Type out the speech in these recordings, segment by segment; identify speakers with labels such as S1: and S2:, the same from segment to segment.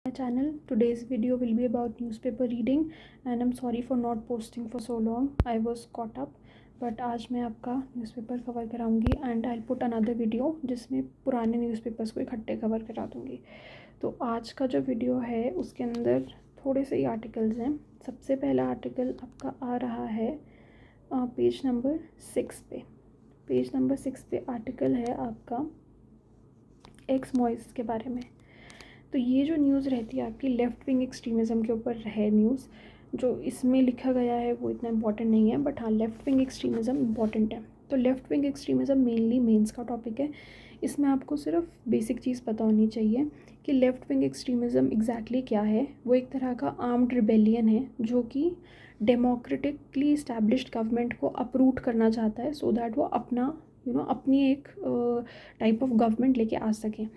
S1: My channel. Today's video will be about newspaper reading and I'm sorry for not posting for so long. I was caught up, but आज मैं आपका newspaper cover कराऊंगी and I put another video जिसमें पुराने newspapers को इकट्ठे cover करा दूंगी. तो आज का जो वीडियो है उसके अंदर थोड़े से ही आर्टिकल्स हैं. सबसे पहला आर्टिकल आपका आ रहा है पेज नंबर 6 पे. पेज नंबर 6 पे आर्टिकल है आपका एक्स मॉइस के बारे में. तो ये जो न्यूज़ रहती है आपकी लेफ़्ट विंग एक्सट्रीमिज़म के ऊपर है न्यूज़. जो इसमें लिखा गया है वो इतना इंपॉर्टेंट नहीं है, बट हाँ लेफ़्ट विंग एक्सट्रीमिज़म इंपॉर्टेंट है. तो left wing extremism mainly mains का टॉपिक है. इसमें आपको सिर्फ बेसिक चीज़ पता होनी चाहिए कि लेफ़्ट विंग एक्सट्रीमिज़म एग्जैक्टली क्या है. वो एक तरह का आर्म्ड रिबेलियन है जो कि डेमोक्रेटिकली इस्टेब्लिश्ड गवर्नमेंट को अपरूट करना चाहता है सो दैट वो अपना अपनी एक टाइप ऑफ गवर्नमेंट लेके आ सकें.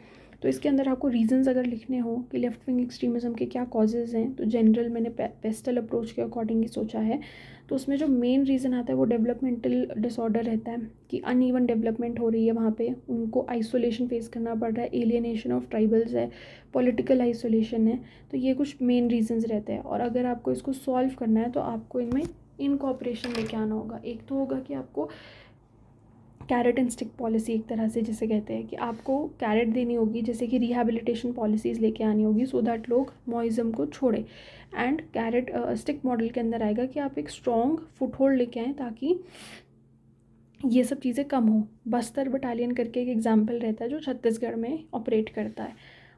S1: तो इसके अंदर आपको रीजंस अगर लिखने हो कि लेफ़्ट विंग एक्सट्रीमिज़म के क्या कॉजेज़ हैं, तो जनरल मैंने पेस्टल अप्रोच के अकॉर्डिंग ही सोचा है. तो उसमें जो मेन रीज़न आता है वो डेवलपमेंटल डिसऑर्डर रहता है कि अनइवन डेवलपमेंट हो रही है वहाँ पे. उनको आइसोलेशन फेस करना पड़ रहा है, एलियनेशन ऑफ ट्राइबल्स है, पॉलिटिकल आइसोलेशन है. तो ये कुछ मेन रीजंस रहते हैं और अगर आपको इसको सॉल्व करना है तो आपको इनमें इनकॉपरेशन लेके आना होगा. एक तो होगा कि आपको कैरेट एंड स्टिक पॉलिसी एक तरह से जिसे कहते हैं कि आपको कैरेट देनी होगी, जैसे कि रिहैबिलिटेशन पॉलिसीज़ लेके आनी होगी सो दैट लोग मॉइज़म को छोड़े. एंड कैरेट स्टिक मॉडल के अंदर आएगा कि आप एक स्ट्रॉन्ग फुट होल्ड लेके आएँ ताकि ये सब चीज़ें कम हो. बस्तर बटालियन करके एक एग्जाम्पल रहता है जो छत्तीसगढ़ में ऑपरेट करता है.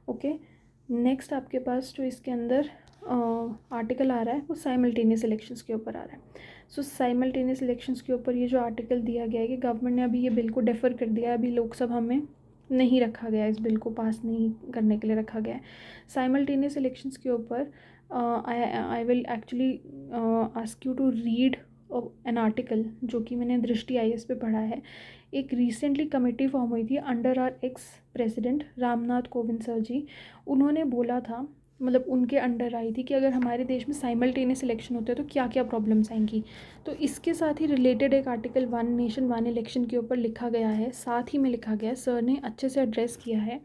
S1: ओके, नेक्स्ट आपके पास जो इसके अंदर आर्टिकल आ रहा है वो साइमल्टेनियस इलेक्शंस के ऊपर आ रहा है. सो साइमल्टेनियस इलेक्शंस के ऊपर ये जो आर्टिकल दिया गया है कि गवर्नमेंट ने अभी ये बिल को डेफर कर दिया है, अभी लोकसभा में नहीं रखा गया, इस बिल को पास नहीं करने के लिए रखा गया है. साइमल्टेनियस इलेक्शंस के ऊपर I will actually ask you to read an article जो कि मैंने दृष्टि IAS पे पढ़ा है. एक रिसेंटली कमेटी फॉर्म हुई थी under our ex president Ramnath Kovind sir ji. उन्होंने बोला था, मतलब उनके अंडर आई थी कि अगर हमारे देश में साइमल्टेनियस इलेक्शन होते हैं तो क्या क्या प्रॉब्लम्स आएंगी. तो इसके साथ ही रिलेटेड एक article one nation one election के ऊपर लिखा गया है. साथ ही में लिखा गया है, सर ने अच्छे से एड्रेस किया है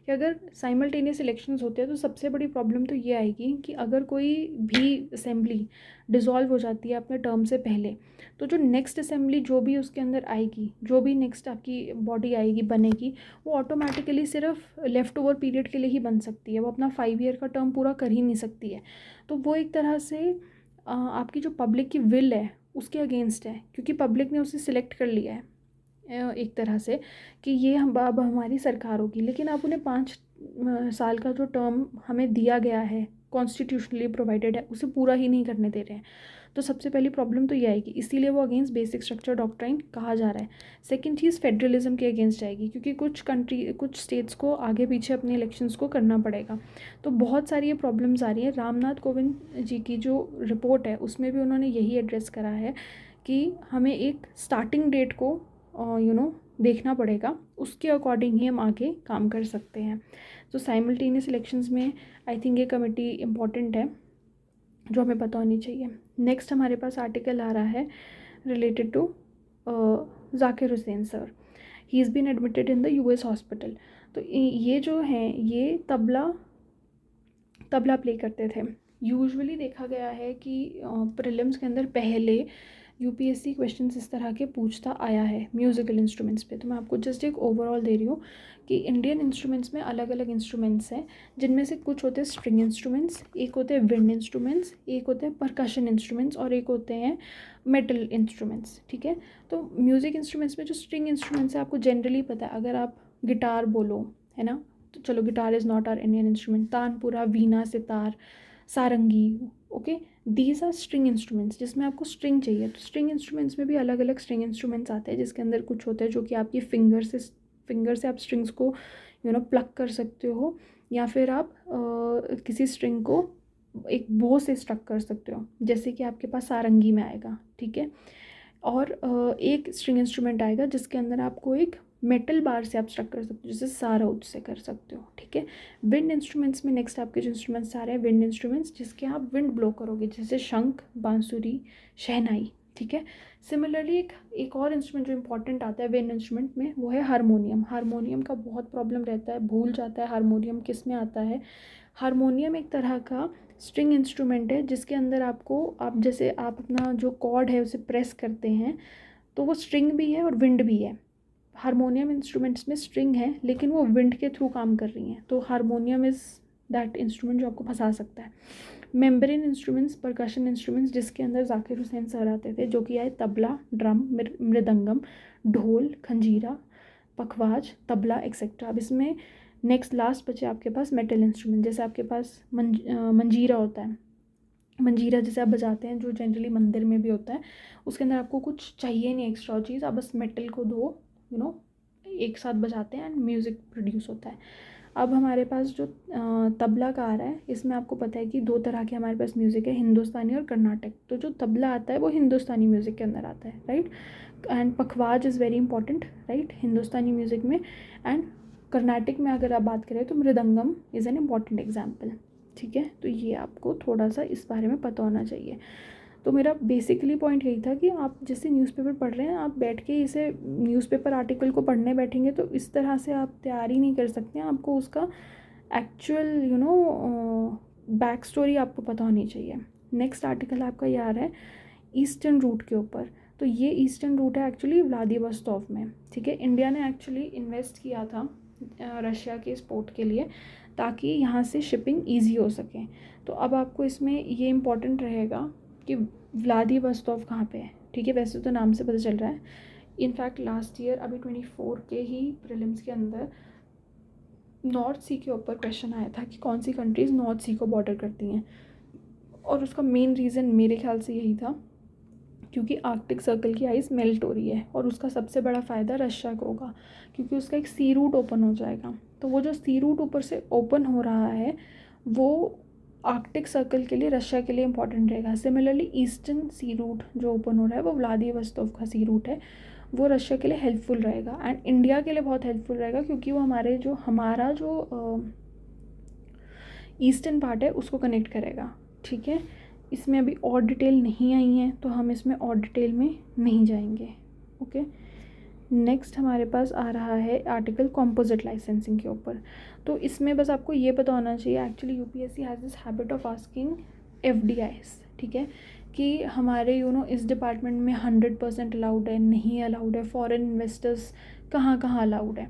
S1: कि अगर साइमल्टेनियस इलेक्शंस होते हैं तो सबसे बड़ी प्रॉब्लम तो ये आएगी कि अगर कोई भी असेंबली डिज़ोल्व हो जाती है अपने टर्म से पहले, तो जो नेक्स्ट असेंबली जो भी उसके अंदर आएगी, जो भी नेक्स्ट आपकी बॉडी आएगी बनेगी, वो ऑटोमेटिकली सिर्फ लेफ़्ट ओवर पीरियड के लिए ही बन सकती है. वो अपना 5 ईयर का टर्म पूरा कर ही नहीं सकती है. तो वो एक तरह से आपकी जो पब्लिक की विल है उसके अगेंस्ट है, क्योंकि पब्लिक ने उसे सिलेक्ट कर लिया है एक तरह से कि ये हम अब हमारी सरकार होगी. लेकिन आप उन्हें 5 साल का जो टर्म हमें दिया गया है, कॉन्स्टिट्यूशनली प्रोवाइडेड है, उसे पूरा ही नहीं करने दे रहे हैं. तो सबसे पहली प्रॉब्लम तो ये आएगी, इसीलिए वो अगेंस्ट बेसिक स्ट्रक्चर डॉक्ट्राइन कहा जा रहा है. सेकंड चीज़ फेडरलिज्म के अगेंस्ट आएगी, क्योंकि कुछ स्टेट्स को आगे पीछे अपने इलेक्शंस को करना पड़ेगा. तो बहुत सारी ये प्रॉब्लम्स आ रही हैं. रामनाथ कोविंद जी की जो रिपोर्ट है उसमें भी उन्होंने यही एड्रेस करा है कि हमें एक स्टार्टिंग डेट को देखना पड़ेगा, उसके अकॉर्डिंग ही हम आगे काम कर सकते हैं. तो साइमल्टेनियस इलेक्शंस में आई थिंक ये कमेटी इम्पॉर्टेंट है जो हमें पता होनी चाहिए. नेक्स्ट हमारे पास आर्टिकल आ रहा है related to Zakir Hussain sir. He is been admitted in the US hospital. तो ये जो हैं ये तबला प्ले करते थे. यूजुअली देखा गया है कि प्रीलिम्स के अंदर पहले UPSC क्वेश्चंस इस तरह के पूछता आया है म्यूज़िकल इंस्ट्रूमेंट्स पे. तो मैं आपको जस्ट एक ओवरऑल दे रही हूँ कि इंडियन इंस्ट्रूमेंट्स में अलग अलग इंस्ट्रूमेंट्स हैं, जिनमें से कुछ होते हैं स्ट्रिंग इंस्ट्रूमेंट्स, एक होते हैं विंड इंस्ट्रूमेंट्स, एक होते हैं परकशन इंस्ट्रूमेंट्स और एक होते हैं मेटल इंस्ट्रूमेंट्स. ठीक है, तो म्यूज़िक इंस्ट्रूमेंट्स में जो स्ट्रिंग इंस्ट्रूमेंट्स है आपको जनरली पता है. अगर आप गिटार बोलो, है ना, तो चलो guitar is not our Indian instrument. Tanpura, veena, sitar, sarangi, okay, these are string instruments जिसमें आपको स्ट्रिंग चाहिए. तो स्ट्रिंग इंस्ट्रूमेंट्स में भी अलग अलग स्ट्रिंग इंस्ट्रूमेंट्स आते हैं, जिसके अंदर कुछ होते हैं जो कि आपकी फिंगर से आप स्ट्रिंग्स को प्लग कर सकते हो, या फिर आप किसी स्ट्रिंग को एक बो से स्ट्रक कर सकते हो, जैसे कि आपके पास सारंगी में आएगा. ठीक है, और एक स्ट्रिंग इंस्ट्रूमेंट आएगा जिसके अंदर आपको एक मेटल बार से आप स्ट्रक कर सकते हो, जैसे सारौद से कर सकते हो. ठीक है, विंड इंस्ट्रूमेंट्स में नेक्स्ट आपके जो इंस्ट्रूमेंट्स आ रहे हैं विंड इंस्ट्रूमेंट्स जिसके आप विंड ब्लो करोगे, जैसे शंख, बांसुरी, शहनाई. ठीक है। सिमिलरली एक और इंस्ट्रूमेंट जो इम्पोर्टेंट आता है विंड इंस्ट्रूमेंट में, वो है हारमोनियम। हारमोनियम का बहुत प्रॉब्लम रहता है, भूल जाता है हारमोनियम किस में आता है। हारमोनियम एक तरह का स्ट्रिंग इंस्ट्रूमेंट है जिसके अंदर आप जैसे आप अपना जो कॉर्ड है उसे प्रेस करते हैं तो वो स्ट्रिंग भी है और विंड भी है। हारमोनियम इंस्ट्रूमेंट्स में स्ट्रिंग है लेकिन वो विंड के थ्रू काम कर रही हैं, तो हारमोनियम इज़ दैट इंस्ट्रूमेंट जो आपको फंसा सकता है। मेम्ब्रेन इंस्ट्रूमेंट्स, परकशन इंस्ट्रूमेंट्स, जिसके अंदर जाकिर हुसैन सर आते थे, जो कि आए तबला, ड्रम, मृदंगम, ढोल, खंजीरा, पखवाज, तबला एक्सेट्रा। अब इसमें नेक्स्ट लास्ट बचे आपके पास मेटल इंस्ट्रूमेंट, जैसे आपके पास मंजीरा होता है। मंजीरा जैसे आप बजाते हैं जो जनरली मंदिर में भी होता है, उसके अंदर आपको कुछ चाहिए नहीं एक्स्ट्रा चीज़, आप बस मेटल को दो एक साथ बजाते हैं एंड म्यूज़िक प्रोड्यूस होता है। अब हमारे पास जो तबला का आ रहा है, इसमें आपको पता है कि 2 तरह के हमारे पास म्यूज़िक है, हिंदुस्तानी और कर्नाटक। तो जो तबला आता है वो हिंदुस्तानी म्यूज़िक के अंदर आता है, right. And pakhawaj is very important, right, Hindustani music में। एंड कर्नाटक में अगर आप बात करें तो mridangam is an important example, ठीक है। तो ये आपको थोड़ा सा इस बारे में पता होना चाहिए। तो मेरा बेसिकली पॉइंट यही था कि आप जैसे न्यूज़पेपर पढ़ रहे हैं, आप बैठ के इसे न्यूज़पेपर आर्टिकल को पढ़ने बैठेंगे तो इस तरह से आप तैयारी नहीं कर सकते हैं। आपको उसका एक्चुअल बैक स्टोरी आपको पता होनी चाहिए। नेक्स्ट आर्टिकल आपका ये आ रहा है ईस्टर्न रूट के ऊपर। तो ये ईस्टर्न रूट है एक्चुअली व्लादिवोस्तोक में, ठीक है। इंडिया ने एक्चुअली इन्वेस्ट किया था रशिया के इस पोर्ट के लिए ताकि यहाँ से शिपिंग ईजी हो सके। तो अब आपको इसमें ये इम्पॉर्टेंट रहेगा कि व्लादिवोस्तोक कहाँ पे है, ठीक है। वैसे तो नाम से पता चल रहा है। इनफैक्ट लास्ट ईयर अभी 24 के ही प्रीलिम्स के अंदर नॉर्थ सी के ऊपर क्वेश्चन आया था कि कौन सी कंट्रीज़ नॉर्थ सी को बॉर्डर करती हैं, और उसका मेन रीज़न मेरे ख्याल से यही था क्योंकि आर्कटिक सर्कल की आइस मेल्ट हो रही है और उसका सबसे बड़ा फ़ायदा रशिया को होगा क्योंकि उसका एक सी रूट ओपन हो जाएगा। तो वो जो सी रूट ऊपर से ओपन हो रहा है वो आर्कटिक सर्कल के लिए, रशिया के लिए इंपॉर्टेंट रहेगा। सिमिलरली ईस्टर्न सी रूट जो ओपन हो रहा है वो व्लादिवोस्तोक का सी रूट है, वो रशिया के लिए हेल्पफुल रहेगा एंड इंडिया के लिए बहुत हेल्पफुल रहेगा क्योंकि वो हमारा जो ईस्टर्न पार्ट है उसको कनेक्ट करेगा, ठीक है। इसमें अभी और डिटेल नहीं आई है तो हम इसमें और डिटेल में नहीं जाएंगे, ओके। नेक्स्ट हमारे पास आ रहा है आर्टिकल कॉम्पोजिट लाइसेंसिंग के ऊपर। तो इसमें बस आपको ये पता होना चाहिए, actually UPSC has this habit of asking FDIs, ठीक है, कि हमारे इस डिपार्टमेंट में 100% अलाउड है, नहीं अलाउड है, फॉरेन इन्वेस्टर्स कहाँ कहाँ अलाउड है।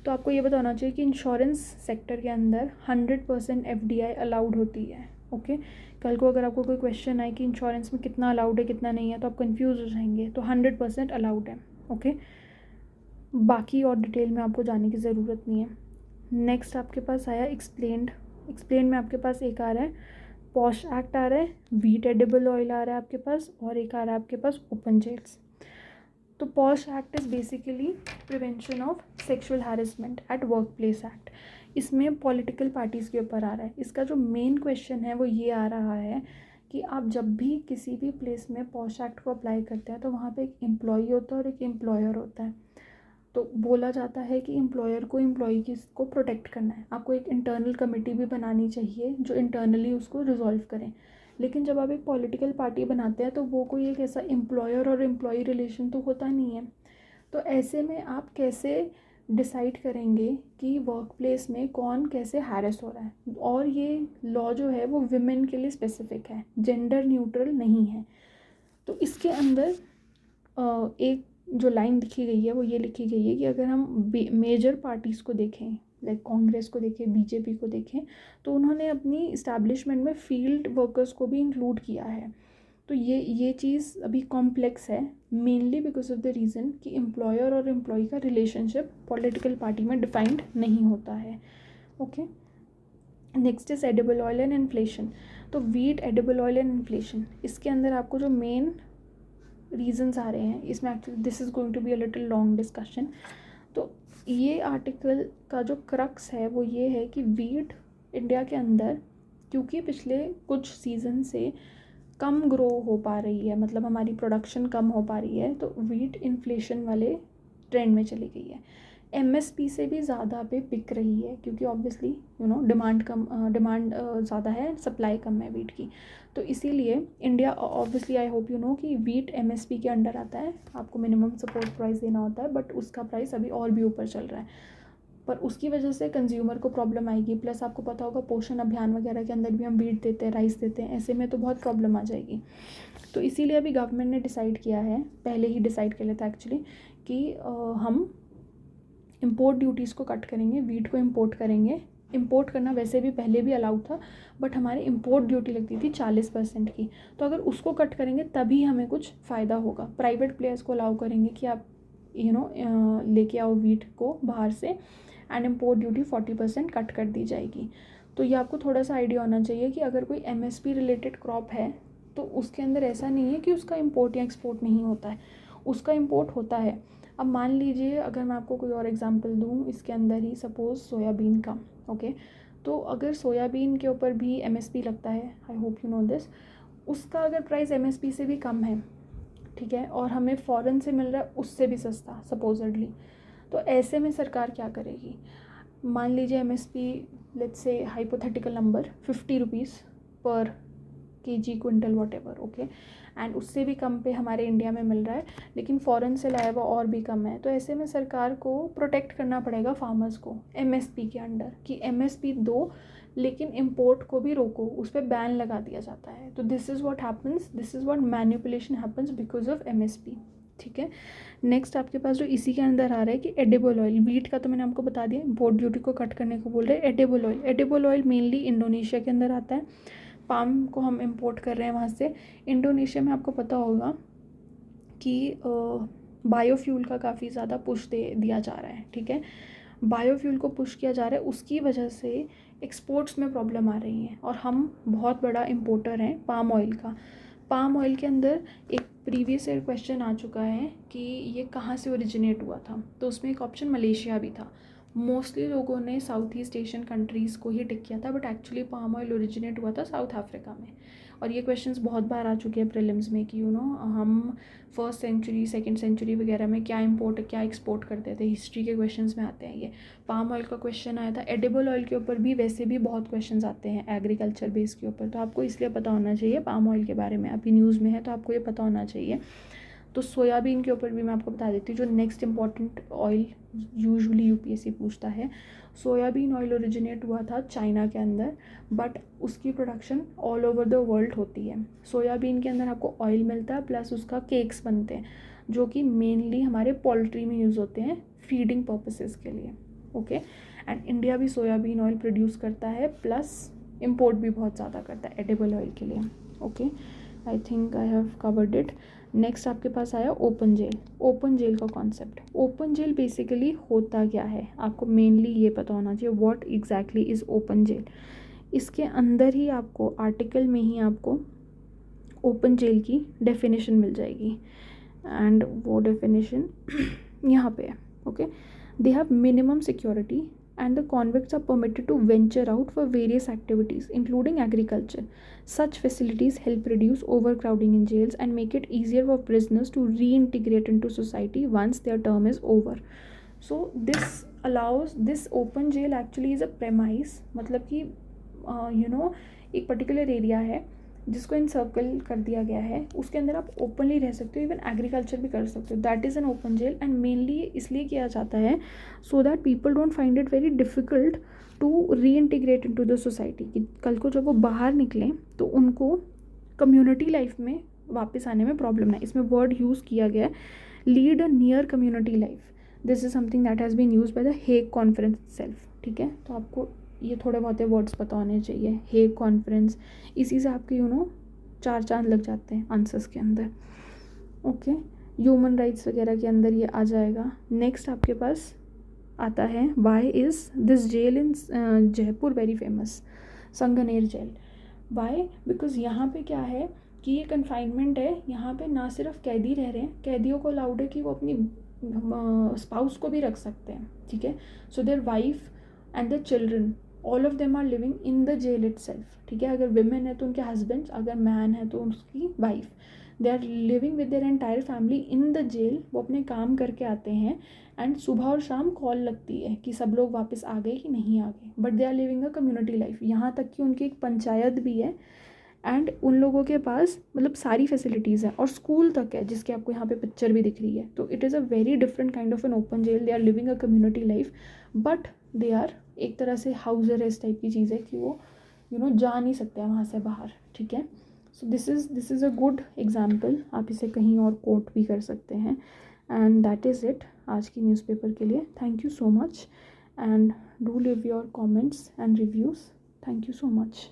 S1: तो आपको ये पता होना चाहिए कि इंश्योरेंस सेक्टर के अंदर 100% एफडीआई अलाउड होती है, ओके। कल को अगर आपको कोई क्वेश्चन आए कि इंश्योरेंस में कितना अलाउड है कितना नहीं है तो आप कंफ्यूज हो जाएंगे, तो 100% अलाउड है, ओके। बाकी और डिटेल में आपको जाने की ज़रूरत नहीं है। नेक्स्ट आपके पास आया एक्सप्लेंड में आपके पास एक आ रहा है पॉश एक्ट आ रहा है, वीट एडिबल ऑयल आ रहा है आपके पास, और एक आ रहा है आपके पास ओपन जेल्स। तो posh act is basically prevention of sexual harassment at work place act. इसमें पॉलिटिकल पार्टीज़ के ऊपर आ रहा है। इसका जो मेन क्वेश्चन है वो ये आ रहा है कि आप जब भी किसी भी प्लेस में पॉश एक्ट को अप्लाई करते हैं तो वहाँ पे एक एम्प्लॉई होता है और एक एम्प्लॉयर होता है। तो बोला जाता है कि एम्प्लॉयर को एम्प्लॉई को प्रोटेक्ट करना है, आपको एक इंटरनल कमेटी भी बनानी चाहिए जो इंटरनली उसको रिजॉल्व करें। लेकिन जब आप एक पॉलिटिकल पार्टी बनाते हैं तो वो कोई एक ऐसा एम्प्लॉयर और एम्प्लॉई रिलेशन तो होता नहीं है। तो ऐसे में आप कैसे डिसाइड करेंगे कि वर्क प्लेस में कौन कैसे हैरेस हो रहा है। और ये लॉ जो है वो विमेन के लिए स्पेसिफिक है, जेंडर न्यूट्रल नहीं है। तो इसके अंदर एक जो लाइन लिखी गई है वो ये लिखी गई है कि अगर हम मेजर पार्टीज़ को देखें, लाइक कांग्रेस को देखें, बीजेपी को देखें, तो उन्होंने अपनी इस्टेब्लिशमेंट में फील्ड वर्कर्स को भी इंक्लूड किया है। तो ये चीज़ अभी कॉम्प्लेक्स है, mainly because of the reason कि एम्प्लॉयर और एम्प्लॉई का रिलेशनशिप पॉलिटिकल पार्टी में डिफाइंड नहीं होता है, okay. Next is edible oil and inflation. तो wheat, edible oil and inflation, इसके अंदर आपको जो मेन रीजंस आ रहे हैं इसमें, actually this is going to be a little long discussion. तो ये आर्टिकल का जो क्रक्स है वो ये है कि वीट इंडिया के अंदर क्योंकि पिछले कुछ सीज़न से कम ग्रो हो पा रही है, मतलब हमारी प्रोडक्शन कम हो पा रही है, तो वीट इन्फ्लेशन वाले ट्रेंड में चली गई है। MSP से भी ज़्यादा पे बिक रही है, क्योंकि ऑब्वियसली डिमांड ज़्यादा है, सप्लाई कम है वीट की। तो इसीलिए इंडिया, ऑब्वियसली आई होप कि वीट MSP के अंडर आता है, आपको मिनिमम सपोर्ट प्राइस देना होता है, बट उसका प्राइस अभी और भी ऊपर चल रहा है, पर उसकी वजह से कंज्यूमर को प्रॉब्लम आएगी। प्लस आपको पता होगा पोषण अभियान वगैरह के अंदर भी हम वीट देते हैं, राइस देते हैं, ऐसे में तो बहुत प्रॉब्लम आ जाएगी। तो इसीलिए अभी गवर्नमेंट ने डिसाइड किया है, पहले ही डिसाइड कर लिया था एक्चुअली, कि हम इम्पोर्ट ड्यूटीज़ को कट करेंगे, वीट को इम्पोर्ट करेंगे। इम्पोर्ट करना वैसे भी पहले भी अलाउड था, बट हमारे इम्पोर्ट ड्यूटी लगती थी 40% की, तो अगर उसको कट करेंगे तभी हमें कुछ फ़ायदा होगा। प्राइवेट प्लेयर्स को अलाउ करेंगे कि आप लेके आओ वीट को बाहर से, एंड इम्पोर्ट ड्यूटी 40% कट कर दी जाएगी। तो ये आपको थोड़ा सा आइडिया होना चाहिए कि अगर कोई MSP रिलेटेड क्रॉप है तो उसके अंदर ऐसा नहीं है कि उसका इम्पोर्ट या एक्सपोर्ट नहीं होता है, उसका इम्पोर्ट होता है। अब मान लीजिए, अगर मैं आपको कोई और एग्जांपल दूँ इसके अंदर ही, सपोज़ सोयाबीन का, ओके, तो अगर सोयाबीन के ऊपर भी MSP लगता है, I hope you know this, उसका अगर प्राइस MSP से भी कम है, ठीक है, और हमें फ़ॉरेन से मिल रहा है उससे भी सस्ता सपोजडली, तो ऐसे में सरकार क्या करेगी? मान लीजिए MSP, let's say hypothetical number 50 rupees पर KG, quintal, whatever, okay, and उससे भी कम पे हमारे इंडिया में मिल रहा है, लेकिन फ़ॉरेन से लाया हुआ और भी कम है। तो ऐसे में सरकार को प्रोटेक्ट करना पड़ेगा फार्मर्स को MSP के अंडर, कि MSP दो लेकिन इम्पोर्ट को भी रोको, उस पर बैन लगा दिया जाता है। तो this is what happens, this is what manipulation happens because of MSP, ठीक है। नेक्स्ट आपके पास जो इसी के अंदर आ रहा है कि एडिबल ऑयल, वीट का तो मैंने आपको बता दिया, इम्पोर्ट ड्यूटी को कट करने को बोल रहे हैं। एडिबल ऑयल मेनली इंडोनेशिया के अंदर आता है, पाम को हम इंपोर्ट कर रहे हैं वहाँ से। इंडोनेशिया में आपको पता होगा कि बायोफ्यूल का काफ़ी ज़्यादा पुश दिया जा रहा है, ठीक है, बायोफ्यूल को पुश किया जा रहा है, उसकी वजह से एक्सपोर्ट्स में प्रॉब्लम आ रही है, और हम बहुत बड़ा इम्पोर्टर हैं पाम ऑयल का। पाम ऑयल के अंदर एक प्रीवियस ईयर क्वेश्चन आ चुका है कि ये कहाँ से ओरिजिनेट हुआ था, तो उसमें एक ऑप्शन मलेशिया भी था। मोस्टली लोगों ने साउथ ईस्ट एशियन कंट्रीज़ को ही टिक किया था, but actually palm oil originate हुआ था साउथ अफ्रीका में। और ये क्वेश्चंस बहुत बार आ चुके हैं प्रीलिम्स में कि हम फर्स्ट सेंचुरी, सेकंड सेंचुरी वगैरह में क्या इंपोर्ट क्या एक्सपोर्ट करते थे, हिस्ट्री के क्वेश्चंस में आते हैं ये। पाम ऑयल का क्वेश्चन आया था, एडिबल ऑयल के ऊपर भी वैसे भी बहुत क्वेश्चन आते हैं एग्रीकल्चर बेस के ऊपर, तो आपको इसलिए पता होना चाहिए पाम ऑयल के बारे में, अभी न्यूज़ में है तो आपको ये पता होना चाहिए। तो सोयाबीन के ऊपर भी मैं आपको बता देती हूँ, जो next important oil usually UPSC पूछता है। सोयाबीन ऑयल ओरिजिनेट हुआ था चाइना के अंदर, बट उसकी production all over the world होती है। सोयाबीन के अंदर आपको ऑयल मिलता है, प्लस उसका केक्स बनते हैं, जो कि मेनली हमारे पोल्ट्री में यूज़ होते हैं फीडिंग पर्पसेस के लिए, ओके। एंड इंडिया भी सोयाबीन ऑयल प्रोड्यूस करता है, प्लस इम्पोर्ट भी बहुत ज़्यादा करता है एडिबल ऑयल के लिए, okay. I think I have covered it. Next आपके पास आया ओपन जेल। ओपन जेल का कॉन्सेप्ट, ओपन जेल बेसिकली होता क्या है, आपको मेनली ये पता होना चाहिए, what exactly is open jail. इसके अंदर ही आपको आर्टिकल में ही आपको ओपन जेल की डेफिनेशन मिल जाएगी, एंड वो डेफिनेशन यहाँ पे है, okay. They have minimum security and the convicts are permitted to venture out for various activities, including agriculture. Such facilities help reduce overcrowding in jails and make it easier for prisoners to reintegrate into society once their term is over. So this open jail actually is a premise, मतलब कि एक particular area है जिसको encircle कर दिया गया है, उसके अंदर आप ओपनली रह सकते हो, इवन एग्रीकल्चर भी कर सकते हो, that is an open jail. And mainly इसलिए किया जाता है so that people don't find it very difficult to reintegrate into the society, कि कल को जब वो बाहर निकलें तो उनको कम्युनिटी लाइफ में वापस आने में प्रॉब्लम ना। इसमें वर्ड यूज़ किया गया है lead a near community life, this is something that has been use by the Hague conference self, ठीक है। तो आपको ये थोड़े बहुत वर्ड्स पता होने चाहिए, हेग कॉन्फ्रेंस, इसी से आपके 4 चांद लग जाते हैं आंसर्स के अंदर, ओके। ह्यूमन राइट्स वगैरह के अंदर ये आ जाएगा। नेक्स्ट आपके पास आता है why is this jail in Jaipur very famous, Sanganer jail. Why, because यहाँ पे क्या है कि ये कन्फाइनमेंट है, यहाँ पे ना सिर्फ कैदी रह रहे हैं, कैदियों को अलाउड है कि वो अपनी स्पाउस को भी रख सकते हैं, ठीक है। So their wife and the children all of them are living in the jail itself, ठीक है। अगर विमेन है तो उनके हस्बैंड्स, अगर मैन है तो उसकी wife. They are living with their entire family in the jail. वो अपने काम करके आते हैं एंड सुबह और शाम कॉल लगती है कि सब लोग वापस आ गए कि नहीं आ गए, but they are living a community life. यहाँ तक कि उनकी एक पंचायत भी है एंड उन लोगों के पास मतलब सारी फैसिलिटीज़ हैं और स्कूल तक है, जिसके आपको यहाँ पे पिक्चर भी दिख रही है। तो it is a very different kind of an open jail. They are living a community life, but they are एक तरह से हाउस अरेस्ट टाइप की चीज़ है कि वो जा नहीं सकते हैं वहाँ से बाहर, ठीक है। So this is a good example. आप इसे कहीं और कोट भी कर सकते हैं। एंड दैट इज़ इट आज की न्यूज़पेपर के लिए। Thank you so much and do live your comments and reviews. Thank you so much.